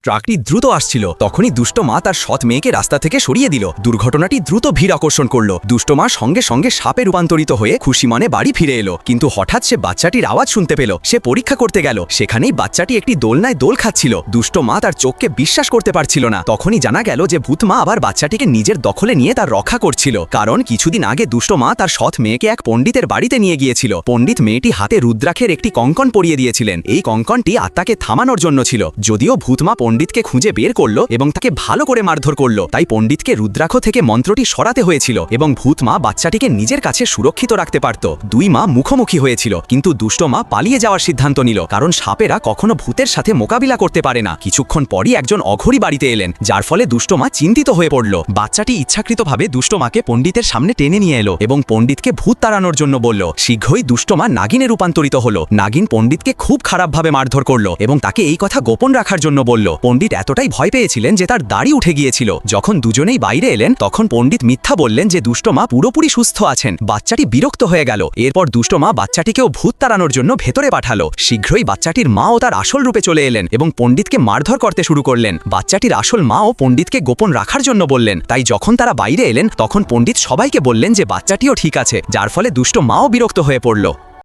ট্রাকটি দ্রুত আসছিল, তখনই দুষ্ট মা তার সৎ মেয়েকে রাস্তা থেকে সরিয়ে দিল। দুর্ঘটনাটি দ্রুত ভিড় আকর্ষণ করল। দুষ্ট মা সঙ্গে সঙ্গে সাপে রূপান্তরিত হয়ে খুশি মনে বাড়ি ফিরে এলো। কিন্তু হঠাৎ সে বাচ্চাটির আওয়াজ শুনতে পেল। সে পরীক্ষা করতে গেল। সেখানেই বাচ্চাটি একটি দোলনায় দোল খাচ্ছিল। দুষ্ট মা তার চোখকে বিশ্বাস করতে পারছিল না। তখনই জানা গেল যে ভূত মা আবার বাচ্চাটিকে নিজের দখলে নিয়ে তার রক্ষা করছিল। কারণ কিছুদিন আগে দুষ্ট মা তার সৎ মেয়েকে এক পণ্ডিতের বাড়িতে নিয়ে গিয়েছিল। পণ্ডিত মেয়েটি হাতে রুদ্রাক্ষের একটি কঙ্কন পরিয়ে দিয়েছিলেন। এই কঙ্কনটি আত্মাকে থামানোর জন্য ছিল। যদিও ভূত মা পণ্ডিতকে খুঁজে বের করলো এবং তাকে ভালো করে মারধর করলো, তাই পণ্ডিতকে রুদ্রাক্ষ থেকে মন্ত্রটি সরাতে হয়েছিল এবং ভূত মা বাচ্চাটিকে নিজের কাছে সুরক্ষিত রাখতে পারত। দুই মা মুখোমুখি হয়েছিল, কিন্তু দুষ্ট মা পালিয়ে যাওয়ার সিদ্ধান্ত নিল, কারণ সাপেরা কখনো ভূতের সাথে মোকাবিলা করতে পারে না। কিছুক্ষণ পরই একজন অঘরী বাড়িতে এলেন, যার ফলে দুষ্ট মা চিন্তিত হয়ে পড়ল। বাচ্চাটি ইচ্ছাকৃতভাবে দুষ্ট মাকে পণ্ডিতের সামনে টেনে নিয়ে এলো এবং পণ্ডিতকে ভূত তাড়ানোর জন্য বলল। শীঘ্রই দুষ্ট মা নাগিনে রূপান্তরিত হলো। নাগিন পণ্ডিতকে খুব খারাপভাবে মারধর করলো এবং তাকে এই কথা গোপন রাখার জন্য বলল। পণ্ডিত এতটাই ভয় পেয়েছিলেন যে তার দাড়ি উঠে গিয়েছিল। যখন দুজনেই বাইরে এলেন, তখন পণ্ডিত মিথ্যা বললেন যে দুষ্ট মা পুরোপুরি সুস্থ আছেন। বাচ্চাটি বিরক্ত হয়ে গেল। এরপর দুষ্ট মা বাচ্চাটিকেও ভূত তাড়ানোর জন্য ভেতরে পাঠালো। শীঘ্রই বাচ্চাটির মাও তার আসল রূপে চলে এলেন এবং পণ্ডিতকে মারধর করতে শুরু করলেন। বাচ্চাটির আসল মাও পণ্ডিতকে গোপন রাখার জন্য বললেন। তাই যখন তারা বাইরে এলেন, তখন পণ্ডিত সবাইকে বললেন যে বাচ্চাটিও ঠিক আছে, যার ফলে দুষ্ট মাও বিরক্ত হয়ে পড়ল।